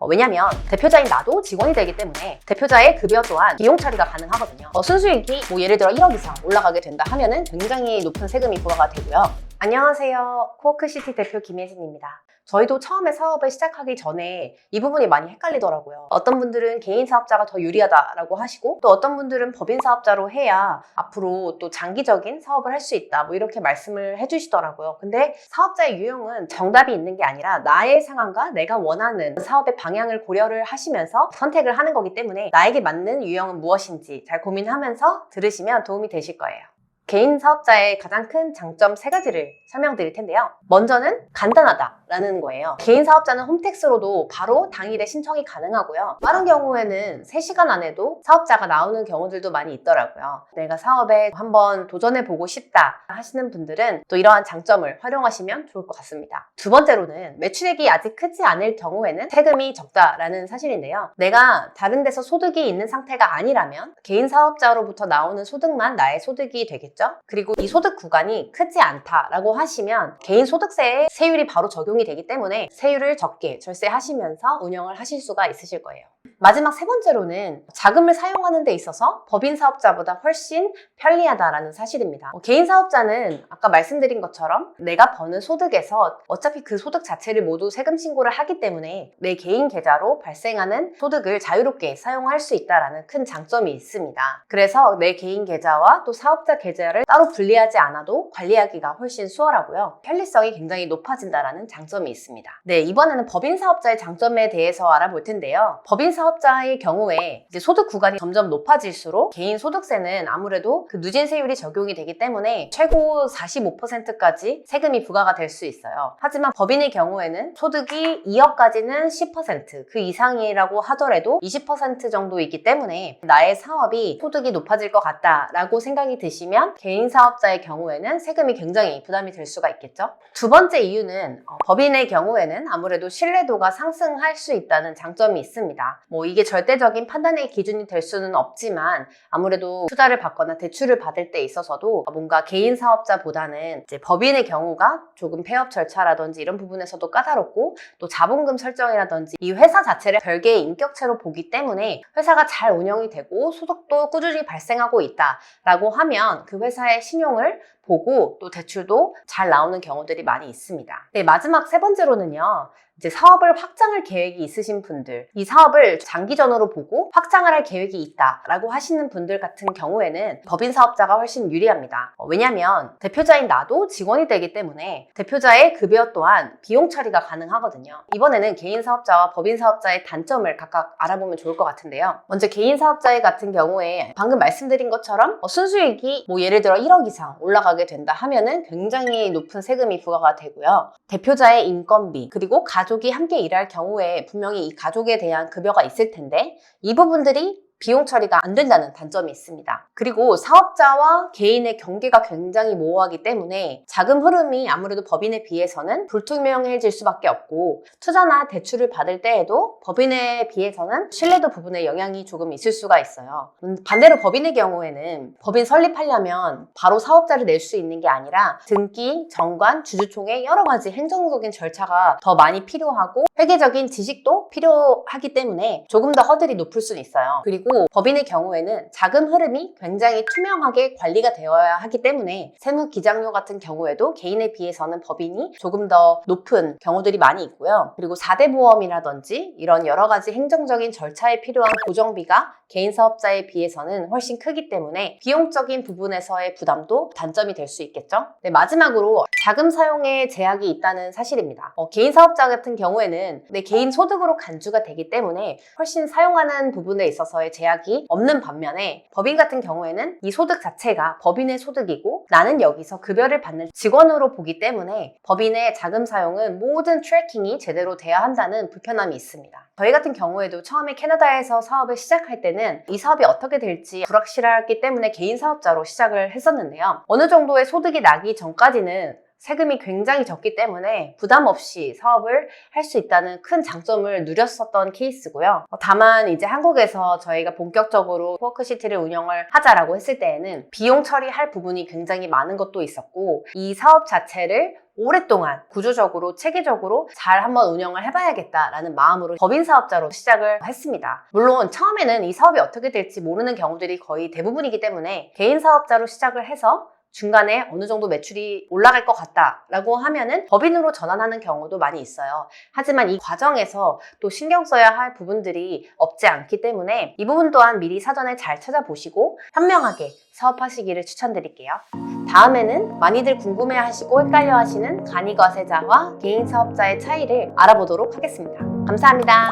왜냐면 대표자인 나도 직원이 되기 때문에 대표자의 급여 또한 비용 처리가 가능하거든요. 순수익이 예를 들어 1억 이상 올라가게 된다 하면은 굉장히 높은 세금이 부과가 되고요. 안녕하세요. 코워크시티 대표 김혜진입니다. 저희도 처음에 사업을 시작하기 전에 이 부분이 많이 헷갈리더라고요. 어떤 분들은 개인 사업자가 더 유리하다라고 하시고, 또 어떤 분들은 법인 사업자로 해야 앞으로 또 장기적인 사업을 할 수 있다, 이렇게 말씀을 해주시더라고요. 근데 사업자의 유형은 정답이 있는 게 아니라 나의 상황과 내가 원하는 사업의 방향을 고려를 하시면서 선택을 하는 거기 때문에 나에게 맞는 유형은 무엇인지 잘 고민하면서 들으시면 도움이 되실 거예요. 개인 사업자의 가장 큰 장점 3가지를 설명드릴 텐데요. 먼저는 간단하다라는 거예요. 개인 사업자는 홈택스로도 바로 당일에 신청이 가능하고요. 빠른 경우에는 3시간 안에도 사업자가 나오는 경우들도 많이 있더라고요. 내가 사업에 한번 도전해보고 싶다 하시는 분들은 또 이러한 장점을 활용하시면 좋을 것 같습니다. 두 번째로는 매출액이 아직 크지 않을 경우에는 세금이 적다라는 사실인데요. 내가 다른 데서 소득이 있는 상태가 아니라면 개인 사업자로부터 나오는 소득만 나의 소득이 되겠죠. 그리고 이 소득 구간이 크지 않다라고 하시면 개인 소득세에 세율이 바로 적용이 되기 때문에 세율을 적게 절세하시면서 운영을 하실 수가 있으실 거예요. 마지막 3번째로는 자금을 사용하는 데 있어서 법인 사업자보다 훨씬 편리하다라는 사실입니다. 개인 사업자는 아까 말씀드린 것처럼 내가 버는 소득에서 어차피 그 소득 자체를 모두 세금 신고를 하기 때문에 내 개인 계좌로 발생하는 소득을 자유롭게 사용할 수 있다는 큰 장점이 있습니다. 그래서 내 개인 계좌와 또 사업자 계좌를 따로 분리하지 않아도 관리하기가 훨씬 수월하고요. 편리성이 굉장히 높아진다는 장점이 있습니다. 네, 이번에는 법인 사업자의 장점에 대해서 알아볼 텐데요. 법인 사업자의 경우에 이제 소득 구간이 점점 높아질수록 개인 소득세는 아무래도 그 누진세율이 적용이 되기 때문에 최고 45%까지 세금이 부과가 될 수 있어요. 하지만 법인의 경우에는 소득이 2억까지는 10%, 그 이상이라고 하더라도 20% 정도이기 때문에 나의 사업이 소득이 높아질 것 같다라고 생각이 드시면 개인 사업자의 경우에는 세금이 굉장히 부담이 될 수가 있겠죠. 두 번째 이유는 법인의 경우에는 아무래도 신뢰도가 상승할 수 있다는 장점이 있습니다. 이게 절대적인 판단의 기준이 될 수는 없지만 아무래도 투자를 받거나 대출을 받을 때 있어서도 뭔가 개인 사업자보다는 이제 법인의 경우가 조금 폐업 절차라든지 이런 부분에서도 까다롭고, 또 자본금 설정이라든지 이 회사 자체를 별개의 인격체로 보기 때문에 회사가 잘 운영이 되고 소득도 꾸준히 발생하고 있다라고 하면 그 회사의 신용을 보고 또 대출도 잘 나오는 경우들이 많이 있습니다. 네, 마지막 3번째로는요. 이제 사업을 확장할 계획이 있으신 분들, 이 사업을 장기전으로 보고 확장을 할 계획이 있다라고 하시는 분들 같은 경우에는 법인 사업자가 훨씬 유리합니다. 왜냐면 대표자인 나도 직원이 되기 때문에 대표자의 급여 또한 비용 처리가 가능하거든요. 이번에는 개인 사업자와 법인 사업자의 단점을 각각 알아보면 좋을 것 같은데요. 먼저 개인 사업자의 같은 경우에 방금 말씀드린 것처럼 순수익이 예를 들어 1억 이상 올라가게 된다 하면은 굉장히 높은 세금이 부과가 되고요. 대표자의 인건비, 그리고 가족이 함께 일할 경우에 분명히 이 가족에 대한 급여가 있을 텐데 이 부분들이 비용 처리가 안 된다는 단점이 있습니다. 그리고 사업자와 개인의 경계가 굉장히 모호하기 때문에 자금 흐름이 아무래도 법인에 비해서는 불투명해질 수밖에 없고, 투자나 대출을 받을 때에도 법인에 비해서는 신뢰도 부분에 영향이 조금 있을 수가 있어요. 반대로 법인의 경우에는 법인 설립하려면 바로 사업자를 낼 수 있는 게 아니라 등기, 정관, 주주총회 여러 가지 행정적인 절차가 더 많이 필요하고 회계적인 지식도 필요하기 때문에 조금 더 허들이 높을 수는 있어요. 그리고 법인의 경우에는 자금 흐름이 굉장히 투명하게 관리가 되어야 하기 때문에 세무 기장료 같은 경우에도 개인에 비해서는 법인이 조금 더 높은 경우들이 많이 있고요. 그리고 4대 보험이라든지 이런 여러 가지 행정적인 절차에 필요한 고정비가 개인 사업자에 비해서는 훨씬 크기 때문에 비용적인 부분에서의 부담도 단점이 될 수 있겠죠. 네, 마지막으로 자금 사용에 제약이 있다는 사실입니다. 개인 사업자 같은 경우에는 내 개인 소득으로 간주가 되기 때문에 훨씬 사용하는 부분에 있어서의 제약이 없는 반면에 법인 같은 경우에는 이 소득 자체가 법인의 소득이고 나는 여기서 급여를 받는 직원으로 보기 때문에 법인의 자금 사용은 모든 트래킹이 제대로 돼야 한다는 불편함이 있습니다. 저희 같은 경우에도 처음에 캐나다에서 사업을 시작할 때는 이 사업이 어떻게 될지 불확실했기 때문에 개인 사업자로 시작을 했었는데요. 어느 정도의 소득이 나기 전까지는 세금이 굉장히 적기 때문에 부담 없이 사업을 할 수 있다는 큰 장점을 누렸었던 케이스고요. 다만 이제 한국에서 저희가 본격적으로 코워크시티를 운영을 하자라고 했을 때에는 비용 처리할 부분이 굉장히 많은 것도 있었고, 이 사업 자체를 오랫동안 구조적으로 체계적으로 잘 한번 운영을 해봐야겠다라는 마음으로 법인 사업자로 시작을 했습니다. 물론 처음에는 이 사업이 어떻게 될지 모르는 경우들이 거의 대부분이기 때문에 개인 사업자로 시작을 해서 중간에 어느 정도 매출이 올라갈 것 같다라고 하면은 법인으로 전환하는 경우도 많이 있어요. 하지만 이 과정에서 또 신경 써야 할 부분들이 없지 않기 때문에 이 부분 또한 미리 사전에 잘 찾아보시고 현명하게 사업하시기를 추천드릴게요. 다음에는 많이들 궁금해하시고 헷갈려하시는 간이과세자와 개인 사업자의 차이를 알아보도록 하겠습니다. 감사합니다.